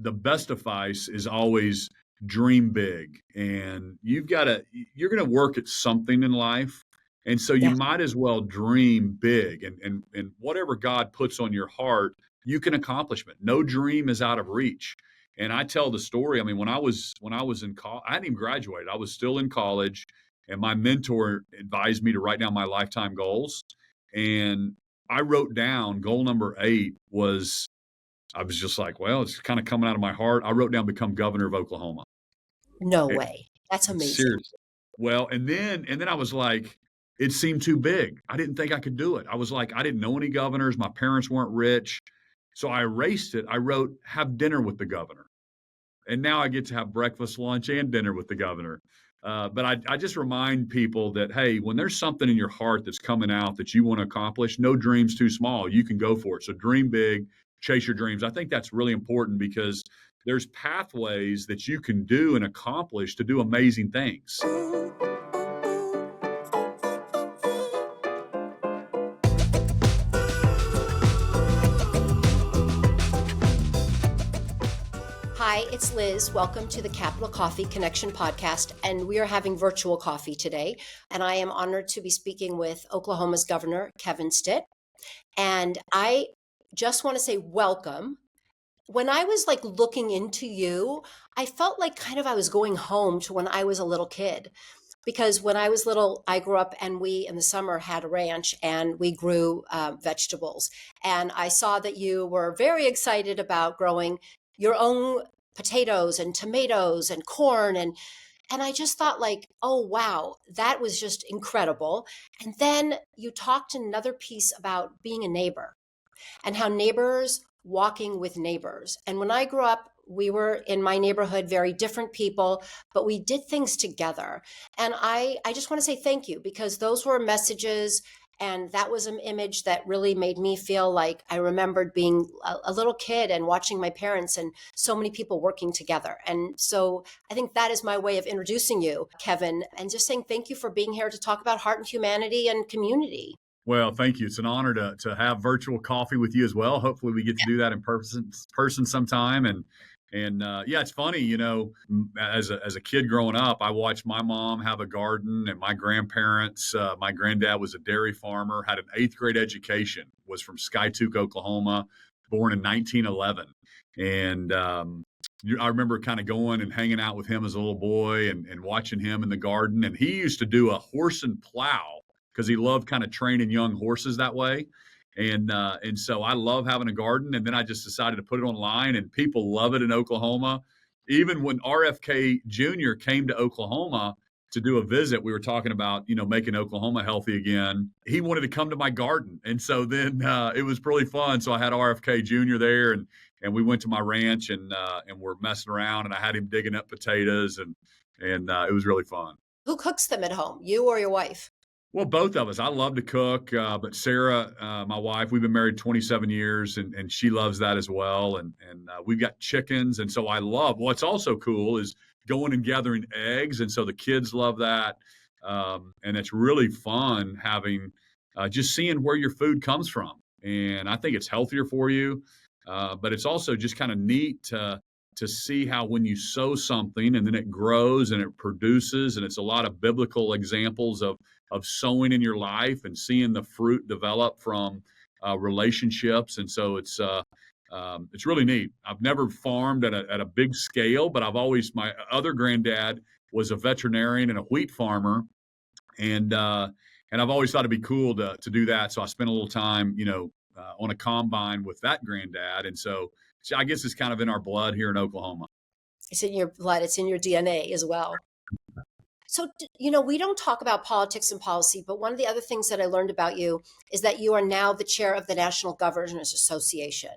the best advice is always dream big, and you're going to work at something in life. And so you Yeah. might as well dream big, and whatever God puts on your heart, you can accomplish it. No dream is out of reach. And I tell the story. I mean, when I was in college, I hadn't even graduated. I was still in college, and my mentor advised me to write down my lifetime goals. And I wrote down goal number 8 was I was just like, well, it's kind of coming out of my heart. I wrote down become governor of Oklahoma. No It, way. That's amazing. Seriously. Well, and then I was like, it seemed too big. I didn't think I could do it. I was like, I didn't know any governors. My parents weren't rich. So I erased it. I wrote, have dinner with the governor. And now I get to have breakfast, lunch, and dinner with the governor. But I just remind people that, hey, when there's something in your heart that's coming out that you want to accomplish, no dream's too small. You can go for it. So dream big, chase your dreams. I think that's really important because there's pathways that you can do and accomplish to do amazing things. Hi, it's Liz. Welcome to the Capital Coffee Connection podcast. And we are having virtual coffee today. And I am honored to be speaking with Oklahoma's Governor, Kevin Stitt. And I just want to say welcome. When I was like looking into you, I felt like kind of I was going home to when I was a little kid. Because when I was little, I grew up and we in the summer had a ranch and we grew vegetables. And I saw that you were very excited about growing your own potatoes and tomatoes and corn. And I just thought like, oh, wow, that was just incredible. And then you talked another piece about being a neighbor and how neighbors walking with neighbors. And when I grew up, we were in my neighborhood, very different people, but we did things together. And I just want to say thank you because those were messages. And that was an image that really made me feel like I remembered being a little kid and watching my parents and so many people working together. And so I think that is my way of introducing you, Kevin, and just saying thank you for being here to talk about heart and humanity and community. Well, thank you. It's an honor to have virtual coffee with you as well. Hopefully, we get to do that in person sometime. And yeah, it's funny. As a kid growing up, I watched my mom have a garden, and my grandparents. My granddad was a dairy farmer, had an 8th grade education, was from Skiatook, Oklahoma, born in 1911, and I remember kind of going and hanging out with him as a little boy and watching him in the garden. And he used to do a horse and plow because he loved kind of training young horses that way. And so I love having a garden. And then I just decided to put it online, and people love it in Oklahoma. Even when RFK Jr. came to Oklahoma to do a visit, we were talking about, making Oklahoma healthy again. He wanted to come to my garden. And so then it was really fun. So I had RFK Jr. there, and we went to my ranch and we're messing around, and I had him digging up potatoes, and it was really fun. Who cooks them at home, you or your wife? Well, both of us. I love to cook, but Sarah, my wife, we've been married 27 years, and she loves that as well. And we've got chickens, and so I love. What's also cool is going and gathering eggs, and so the kids love that, and it's really fun having just seeing where your food comes from. And I think it's healthier for you, but it's also just kind of neat to see how when you sow something and then it grows and it produces, and it's a lot of biblical examples of sowing in your life and seeing the fruit develop from relationships. And so it's really neat. I've never farmed at a big scale, but my other granddad was a veterinarian and a wheat farmer. And I've always thought it'd be cool to do that. So I spent a little time, on a combine with that granddad. And so I guess it's kind of in our blood here in Oklahoma. It's in your blood. It's in your DNA as well. So, we don't talk about politics and policy, but one of the other things that I learned about you is that you are now the chair of the National Governors Association.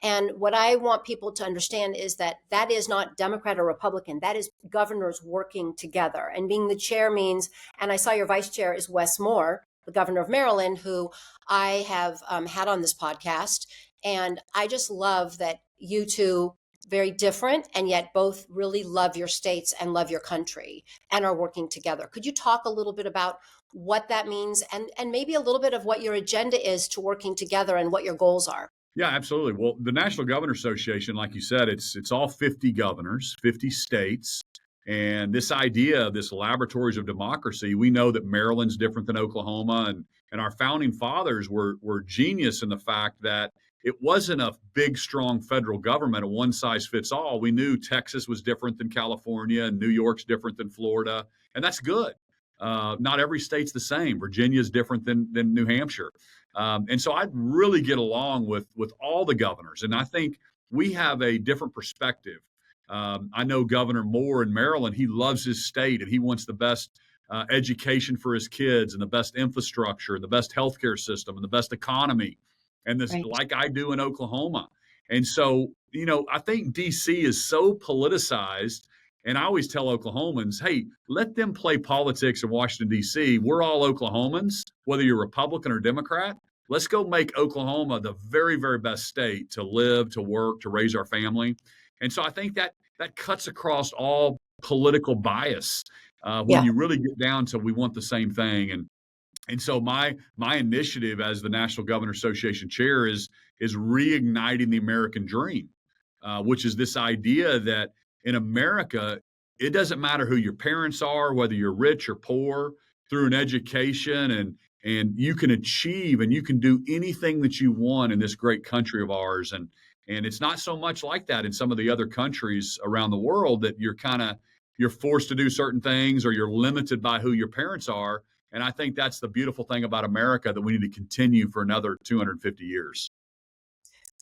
And what I want people to understand is that is not Democrat or Republican. That is governors working together. And being the chair means, and I saw your vice chair is Wes Moore, the governor of Maryland, who I have had on this podcast. And I just love that you two, very different, and yet both really love your states and love your country and are working together. Could you talk a little bit about what that means and maybe a little bit of what your agenda is to working together and what your goals are? Yeah, absolutely. Well, the National Governor Association, like you said, it's all 50 governors, 50 states. And this idea of this laboratories of democracy, we know that Maryland's different than Oklahoma, and our founding fathers were genius in the fact that it wasn't a big, strong federal government, a one size fits all. We knew Texas was different than California, and New York's different than Florida, and that's good. Not every state's the same. Virginia's different than New Hampshire. And so I really get along with all the governors, and I think we have a different perspective. I know Governor Moore in Maryland; he loves his state, and he wants the best education for his kids, and the best infrastructure, and the best healthcare system, and the best economy, and this Right. like I do in Oklahoma. And so, I think D.C. is so politicized. And I always tell Oklahomans, hey, let them play politics in Washington, D.C. We're all Oklahomans, whether you're Republican or Democrat. Let's go make Oklahoma the very, very best state to live, to work, to raise our family. And so I think that cuts across all political bias when Yeah. you really get down to we want the same thing. And so my initiative as the National Governor Association chair is reigniting the American dream, which is this idea that in America, it doesn't matter who your parents are, whether you're rich or poor, through an education and you can achieve and you can do anything that you want in this great country of ours. And it's not so much like that in some of the other countries around the world that you're forced to do certain things or you're limited by who your parents are. And I think that's the beautiful thing about America that we need to continue for another 250 years.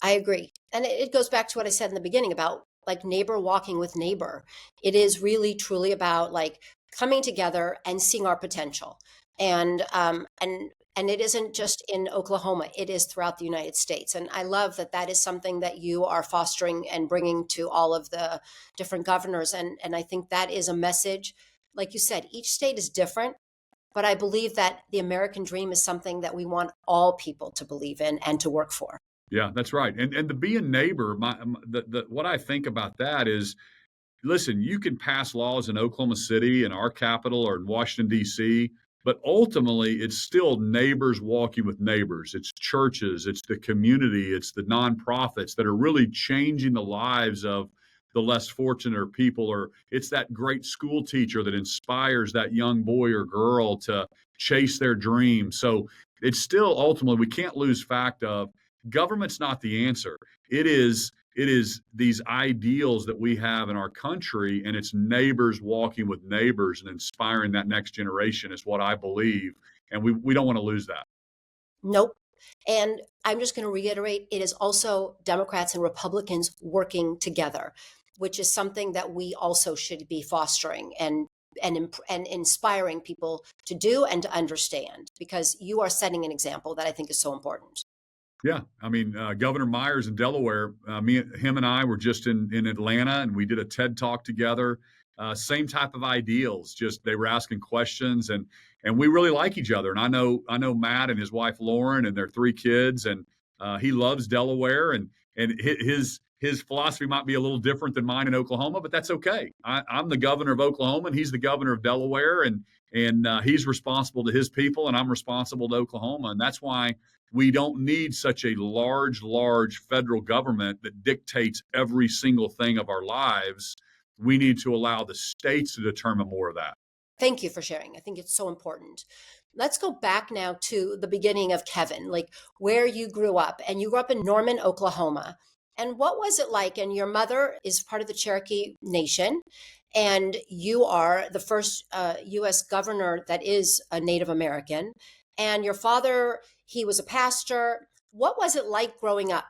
I agree. And it goes back to what I said in the beginning about like neighbor walking with neighbor. It is really truly about like coming together and seeing our potential. And it isn't just in Oklahoma, it is throughout the United States. And I love that that is something that you are fostering and bringing to all of the different governors. And I think that is a message. Like you said, each state is different, but I believe that the American dream is something that we want all people to believe in and to work for. Yeah, that's right. And to be a neighbor, what I think about that is, listen, you can pass laws in Oklahoma City, in our capital, or in Washington, D.C., but ultimately it's still neighbors walking with neighbors. It's churches, it's the community, it's the nonprofits that are really changing the lives of the less fortunate or people, or it's that great school teacher that inspires that young boy or girl to chase their dreams. So it's still ultimately, we can't lose fact of government's not the answer. It is these ideals that we have in our country, and it's neighbors walking with neighbors and inspiring that next generation is what I believe. And we don't want to lose that. Nope. And I'm just going to reiterate it is also Democrats and Republicans working together, which is something that we also should be fostering and inspiring people to do and to understand because you are setting an example that I think is so important. Yeah, I mean, Governor Myers in Delaware, him and I were just in Atlanta, and we did a TED talk together. Same type of ideals. Just they were asking questions, and we really like each other. And I know Matt and his wife Lauren and their three kids, and he loves Delaware, and his philosophy might be a little different than mine in Oklahoma, but that's okay. I'm the governor of Oklahoma, and he's the governor of Delaware, and he's responsible to his people, and I'm responsible to Oklahoma, and that's why we don't need such a large federal government that dictates every single thing of our lives. We need to allow the states to determine more of that. Thank you for sharing. I think it's so important. Let's go back now to the beginning of Kevin, like where you grew up. And you grew up in Norman, Oklahoma. And what was it like? And your mother is part of the Cherokee Nation, and you are the first U.S. governor that is a Native American. And your father, he was a pastor. What was it like growing up?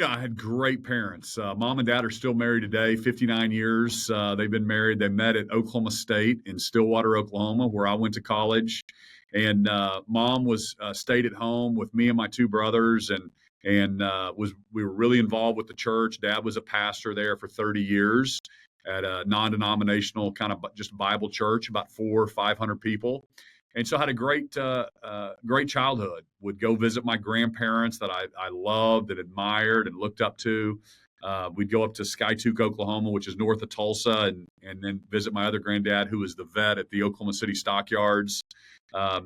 I had great parents. Mom and dad are still married today, 59 years. They've been married. They met at Oklahoma State in Stillwater, Oklahoma, where I went to college. And mom was stayed at home with me and my two brothers, and we were really involved with the church. Dad was a pastor there for 30 years at a non-denominational kind of just Bible church, about 400 or 500 people. And so I had a great childhood. Would go visit my grandparents that I loved and admired and looked up to. We'd go up to Skytook, Oklahoma, which is north of Tulsa, and then visit my other granddad, who was the vet at the Oklahoma City Stockyards. I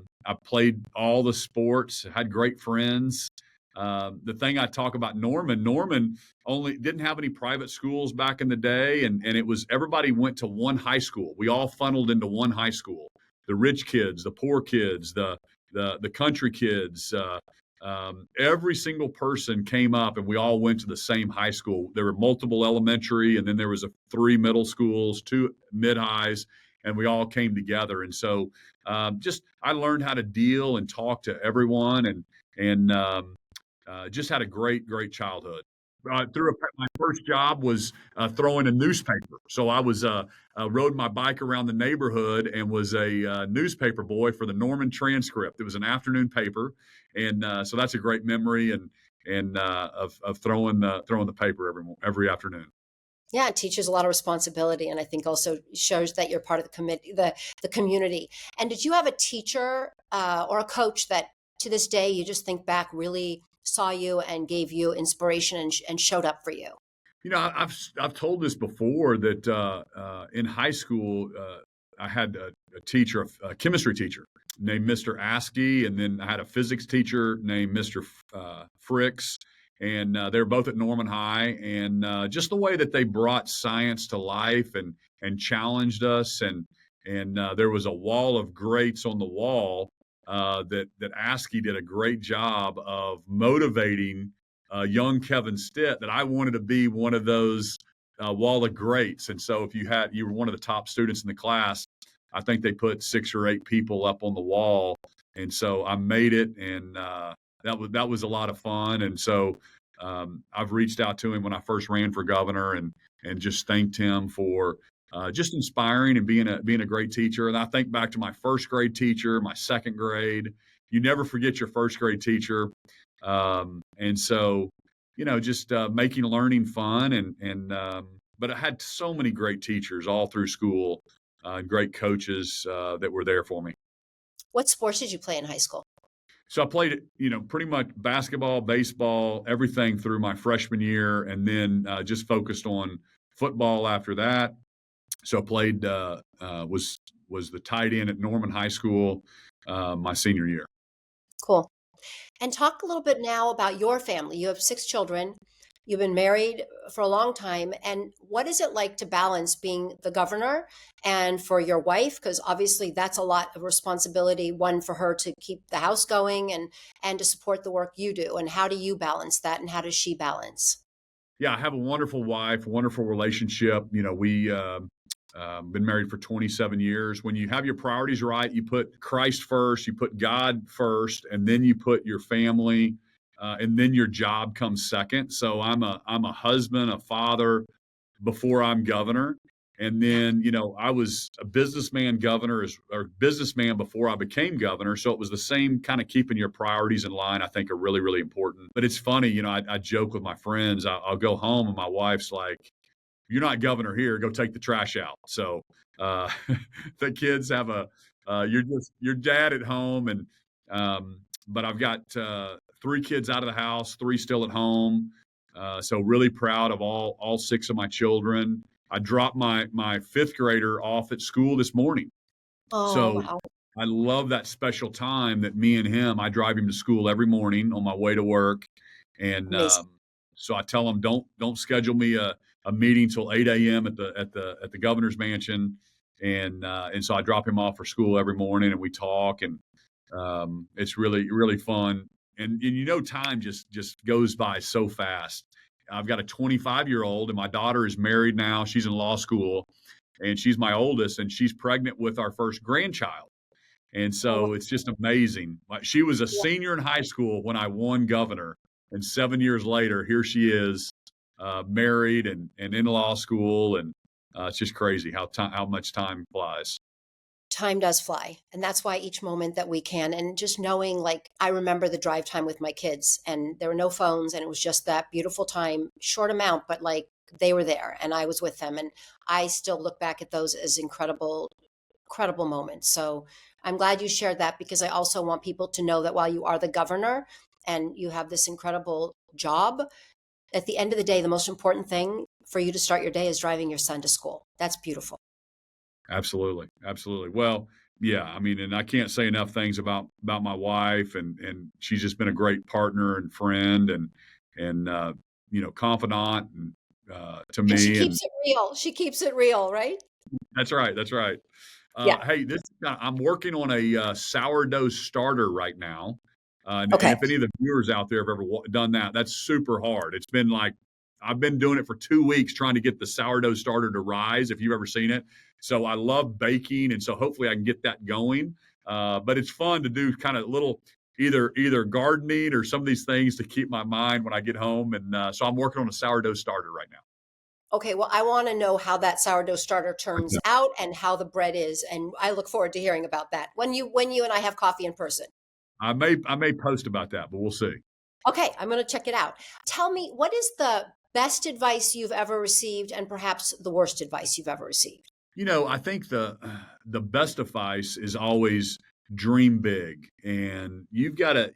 played all the sports, had great friends. The thing I talk about Norman only didn't have any private schools back in the day, and it was everybody went to one high school. We all funneled into one high school. The rich kids, the poor kids, the country kids. Every single person came up, and we all went to the same high school. There were multiple elementary, and then there was three middle schools, two mid highs, and we all came together. And so, just I learned how to deal and talk to everyone, and just had a great childhood. My first job was throwing a newspaper. So I was rode my bike around the neighborhood and was a newspaper boy for the Norman Transcript. It was an afternoon paper, and so that's a great memory of throwing the paper every afternoon. Yeah, it teaches a lot of responsibility, and I think also shows that you're part of the committee, the community. And did you have a teacher or a coach that, to this day, you just think back really saw you and gave you inspiration and showed up for you? I've told this before that in high school I had a teacher, a chemistry teacher named Mr. Askey, and then I had a physics teacher named Mr. Fricks, and they were both at Norman High. And just the way that they brought science to life and challenged us, and there was a wall of greats on the wall that Askey did a great job of motivating young Kevin Stitt that I wanted to be one of those wall of greats. And so if you were one of the top students in the class, I think they put 6 or 8 people up on the wall. And so I made it, and that was a lot of fun. And so I've reached out to him when I first ran for governor, and just thanked him for just inspiring and being a great teacher. And I think back to my first grade teacher, my second grade. You never forget your first grade teacher. And so, just making learning fun, but I had so many great teachers all through school, great coaches that were there for me. What sports did you play in high school? So I played, pretty much basketball, baseball, everything through my freshman year, and then just focused on football after that. So I played, was the tight end at Norman High School my senior year. Cool. And talk a little bit now about your family. You have 6 children. You've been married for a long time. And what is it like to balance being the governor and for your wife? Because obviously that's a lot of responsibility, one for her to keep the house going and to support the work you do. And how do you balance that? And how does she balance? Yeah, I have a wonderful wife, wonderful relationship. We been married for 27 years. When you have your priorities right, you put Christ first, you put God first, and then you put your family, and then your job comes second. So I'm a husband, a father before I'm governor. And then, I was a businessman or businessman before I became governor. So it was the same kind of keeping your priorities in line, I think are really, really important. But it's funny, I joke with my friends. I'll go home and my wife's like, "You're not governor here, go take the trash out." So uh, the kids have you're just your dad at home. But I've got 3 kids out of the house, 3 still at home. So really proud of all 6 of my children. I dropped my 5th grader off at school this morning. Oh, So wow. I love that special time that me and him, I drive him to school every morning on my way to work. And Amazing. so I tell him, don't schedule me a meeting till 8 a.m. at the governor's mansion. And so I drop him off for school every morning, and we talk, and it's really, really fun. And time just goes by so fast. I've got a 25-year-old, and my daughter is married now. She's in law school, and she's my oldest, and she's pregnant with our first grandchild. And Oh, wow. so it's just amazing. Like, she was a Yeah. senior in high school when I won governor, and 7 years later, here she is, married and in law school, and it's just crazy how much time flies. Time does fly. And that's why each moment that we can, and just knowing, like, I remember the drive time with my kids, and there were no phones, and it was just that beautiful time, short amount, but like they were there and I was with them. And I still look back at those as incredible, incredible moments. So I'm glad you shared that, because I also want people to know that while you are the governor and you have this incredible job, at the end of the day, the most important thing for you to start your day is driving your son to school. That's beautiful. Absolutely, absolutely. Well, Yeah, I mean, and I can't say enough things about my wife, and she's just been a great partner and friend, and confidant and, to And she me, and keeps it real. She keeps it real, right? that's right, that's right. Yeah. Hey, I'm working on a sourdough starter right now, and Okay. if any of the viewers out there have ever done that, that's super hard. It's been like I've been doing it for 2 weeks trying to get the sourdough starter to rise. If you've ever seen it, so I love baking, and so hopefully I can get that going. But it's fun to do kind of little either gardening or some of these things to keep my mind when I get home, and so I'm working on a sourdough starter right now. Okay, well, I want to know how that sourdough starter turns out and how the bread is, and I look forward to hearing about that when you and I have coffee in person. I may post about that, but we'll see. Okay, I'm going to check it out. Tell me, what is the best advice you've ever received and perhaps the worst advice you've ever received? I think the best advice is always dream big, and you're going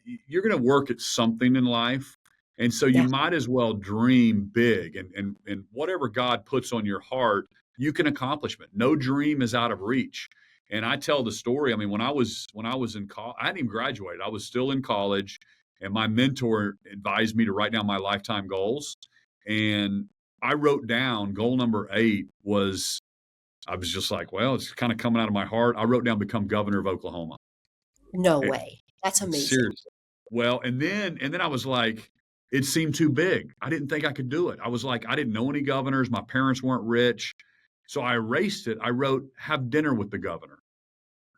to work at something in life, and so you Yeah. might as well dream big, and whatever God puts on your heart, you can accomplish it. No dream is out of reach. And I tell the story. I mean, when I was in college, I hadn't even graduated. I was still in college, and my mentor advised me to write down my lifetime goals, and I wrote down goal number 8 was I was just like, well, it's kind of coming out of my heart. I wrote down become governor of Oklahoma. No It, way. That's amazing. Seriously. Well, and then I was like, it seemed too big. I didn't think I could do it. I was like, I didn't know any governors. My parents weren't rich. So I erased it. I wrote, have dinner with the governor.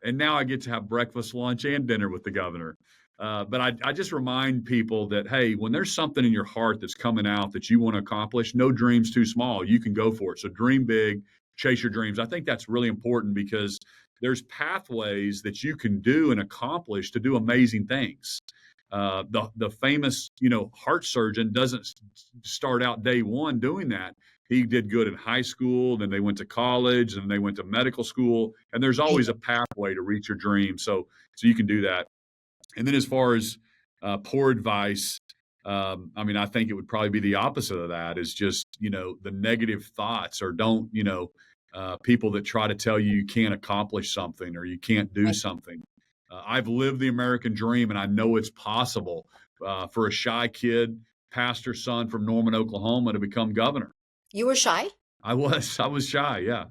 And now I get to have breakfast, lunch, and dinner with the governor. But I just remind people that, hey, when there's something in your heart that's coming out that you want to accomplish, no dream's too small. You can go for it. So dream big, chase your dreams. I think that's really important because there's pathways that you can do and accomplish to do amazing things. The famous heart surgeon doesn't start out day one doing that. He did good in high school, then they went to college, and they went to medical school, and there's Right. always a pathway to reach your dream. So you can do that. And then as far as poor advice, I mean, I think it would probably be the opposite of that. Is just the negative thoughts, or don't people that try to tell you you can't accomplish something or you can't do Right. something. I've lived the American dream, and I know it's possible for a shy kid, pastor son from Norman, Oklahoma, to become governor. You were shy? I was shy, yeah.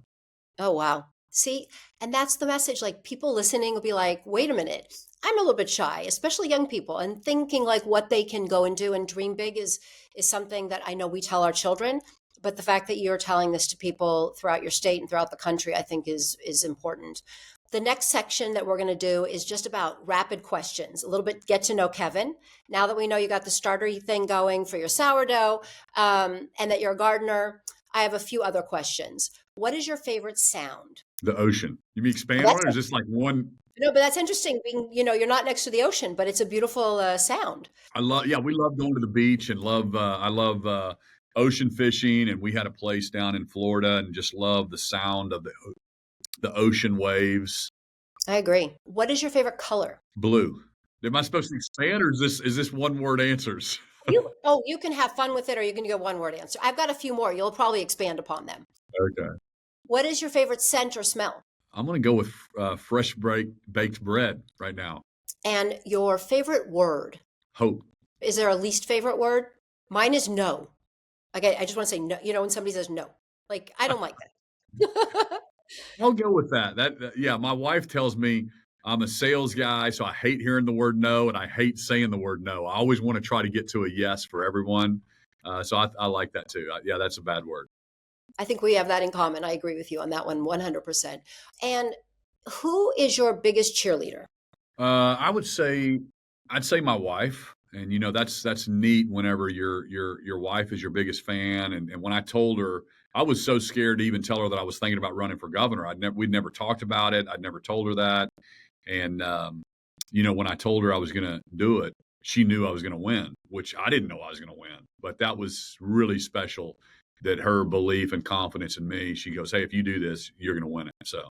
Oh, wow. See, and that's the message. Like, people listening will be like, wait a minute, I'm a little bit shy, especially young people, and thinking like what they can go and do and dream big is something that I know we tell our children. But the fact that you're telling this to people throughout your state and throughout the country, I think is important. The next section that we're going to do is just about rapid questions, a little bit get to know Kevin. Now that we know you got the starter thing going for your sourdough, and that you're a gardener, I have a few other questions. What is your favorite sound? The ocean. You mean Oh, expand on that's it, or is this like one? no, but that's interesting. Being, you're not next to the ocean, but it's a beautiful sound. Yeah, we love going to the beach, and I love ocean fishing, and we had a place down in Florida and just love the sound of the ocean waves. I agree. What is your favorite color? Blue. Am I supposed to expand, or is this one word answers? You can have fun with it, or you can go one word answer. I've got a few more. You'll probably expand upon them. Okay. What is your favorite scent or smell? I'm going to go with fresh baked bread right now. And your favorite word? Hope. Is there a least favorite word? Mine is no. Okay, I just want to say no. When somebody says no, like I don't like that. I'll go with that. Yeah, my wife tells me I'm a sales guy, so I hate hearing the word no, and I hate saying the word no. I always want to try to get to a yes for everyone. So I like that too. Yeah, that's a bad word. I think we have that in common. I agree with you on that one 100%. And who is your biggest cheerleader? I would say I'd say my wife, and that's neat whenever your wife is your biggest fan. And when I told her, I was so scared to even tell her that I was thinking about running for governor. We'd never talked about it. I'd never told her that. And when I told her I was going to do it, she knew I was going to win, which I didn't know I was going to win. But that was really special. That her belief and confidence in me. She goes, "Hey, if you do this, you're going to win it." So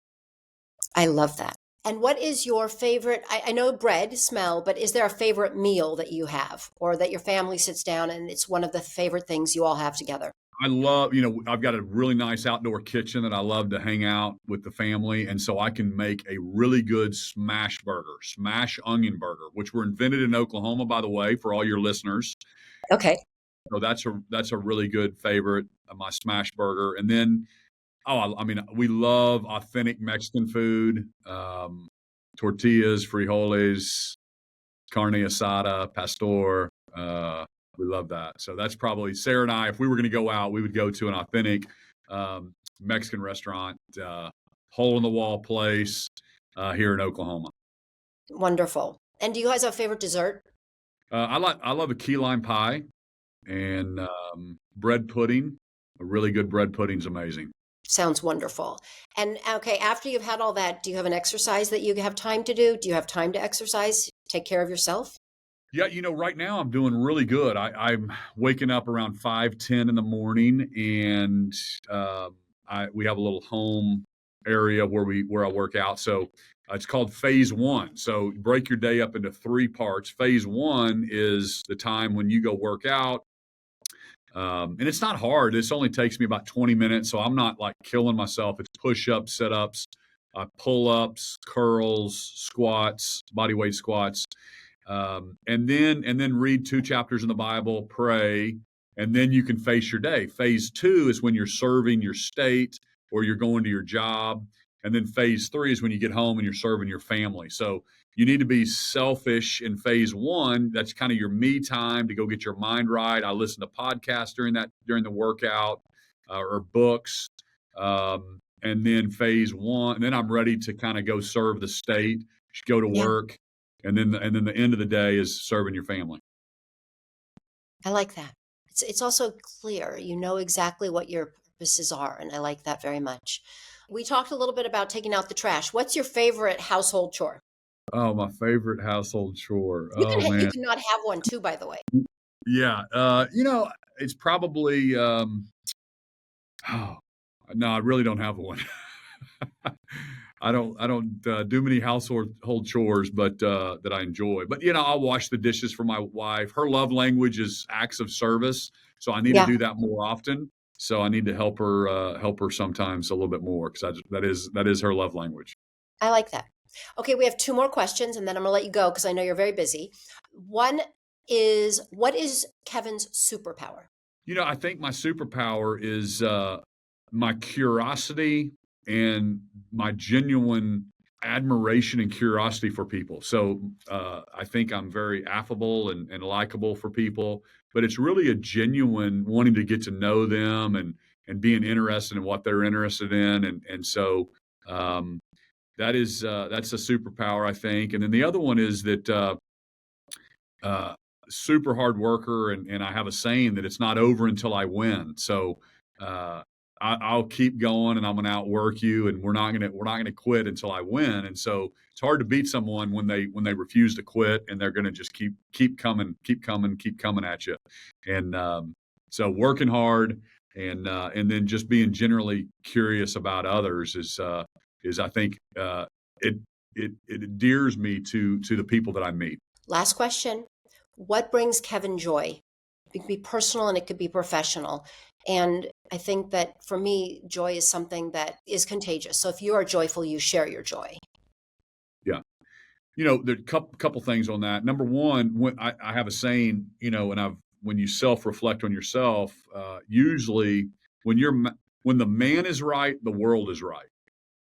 I love that. And what is your favorite? I know bread smell, but is there a favorite meal that you have or that your family sits down and it's one of the favorite things you all have together? I love, I've got a really nice outdoor kitchen that I love to hang out with the family. And so I can make a really good smash onion burger, which were invented in Oklahoma, by the way, for all your listeners. Okay. So that's a really good favorite of my smash burger. And then, I mean, we love authentic Mexican food, tortillas, frijoles, carne asada, pastor. We love that. So that's probably Sarah and I. If we were going to go out, we would go to an authentic Mexican restaurant, hole in the wall place here in Oklahoma. Wonderful. And do you guys have a favorite dessert? I love a key lime pie and bread pudding. A really good bread pudding is amazing. Sounds wonderful. And okay, after you've had all that, do you have an exercise that you have time to do? Do you have time to exercise, take care of yourself? Yeah, right now I'm doing really good. I'm waking up around 5:10 in the morning, and we have a little home area where I work out. So it's called phase one. So break your day up into three parts. Phase one is the time when you go work out. And it's not hard. This only takes me about 20 minutes. So I'm not like killing myself. It's push-ups, sit-ups, pull-ups, curls, squats, body weight squats. And then read 2 chapters in the Bible, pray, and then you can face your day. Phase 2 is when you're serving your state or you're going to your job. And then phase 3 is when you get home and you're serving your family. So you need to be selfish in phase 1. That's kind of your me time to go get your mind right. I listen to podcasts during the workout or books. And then phase 1, and then I'm ready to kind of go serve the state, go to Yeah, work. And then the end of the day is serving your family. I like that. It's also clear. You know exactly what your purposes are, and I like that very much. We talked a little bit about taking out the trash. What's your favorite household chore? Oh, my favorite household chore. You Oh you man. can not have one too, by the way. Yeah. It's probably oh no, I really don't have one. I don't do many household chores, but that I enjoy. But I'll wash the dishes for my wife. Her love language is acts of service, so I need to Yeah, do that more often. So I need to help her sometimes a little bit more because that is her love language. I like that. Okay, we have two more questions, and then I'm going to let you go because I know you're very busy. One is, what is Kevin's superpower? I think my superpower is my curiosity and my genuine admiration and curiosity for people. So I think I'm very affable and likable for people, but it's really a genuine wanting to get to know them and being interested in what they're interested in. And so that's a superpower, I think. And then the other one is that uh, super hard worker, and I have a saying that it's not over until I win. So uh, I'll keep going, and I'm going to outwork you, and we're not gonna quit until I win. And so it's hard to beat someone when they refuse to quit, and they're going to just keep coming, keep coming at you. And so working hard and then just being generally curious about others is I think it endears me to the people that I meet. Last question. What brings Kevin joy? It could be personal and it could be professional. And I think that for me, joy is something that is contagious. So if you are joyful, you share your joy. Yeah. There are couple things on that. Number one, when I have a saying, and when you self-reflect on yourself, usually when the man is right, the world is right.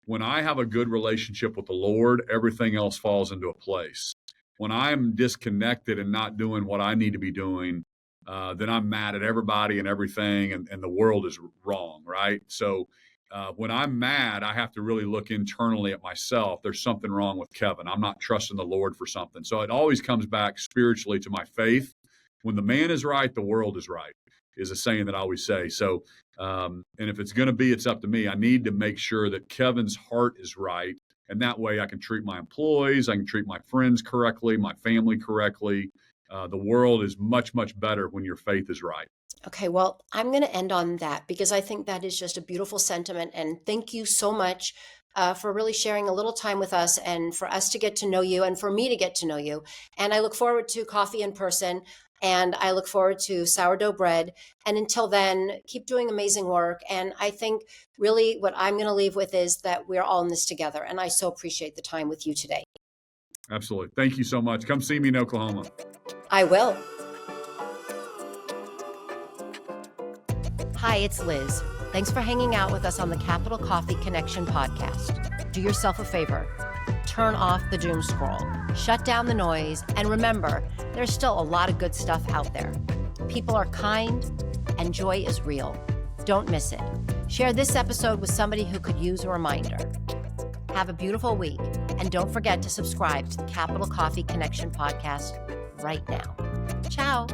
When I have a good relationship with the Lord, everything else falls into a place. When I'm disconnected and not doing what I need to be doing, then I'm mad at everybody and everything, and the world is wrong, right? So when I'm mad, I have to really look internally at myself. There's something wrong with Kevin. I'm not trusting the Lord for something. So it always comes back spiritually to my faith. When the man is right, the world is right, is a saying that I always say. So, and if it's going to be, it's up to me. I need to make sure that Kevin's heart is right. And that way I can treat my employees, I can treat my friends correctly, my family correctly. The world is much, much better when your faith is right. Okay, well, I'm going to end on that because I think that is just a beautiful sentiment. And thank you so much for really sharing a little time with us and for us to get to know you and for me to get to know you. And I look forward to coffee in person. And I look forward to sourdough bread. And until then, keep doing amazing work. And I think really what I'm going to leave with is that we're all in this together. And I so appreciate the time with you today. Absolutely. Thank you so much. Come see me in Oklahoma. I will. Hi, it's Liz. Thanks for hanging out with us on the Capital Coffee Connection podcast. Do yourself a favor. Turn off the doom scroll, shut down the noise, and remember, there's still a lot of good stuff out there. People are kind, and joy is real. Don't miss it. Share this episode with somebody who could use a reminder. Have a beautiful week, and don't forget to subscribe to the Capital Coffee Connection podcast right now. Ciao.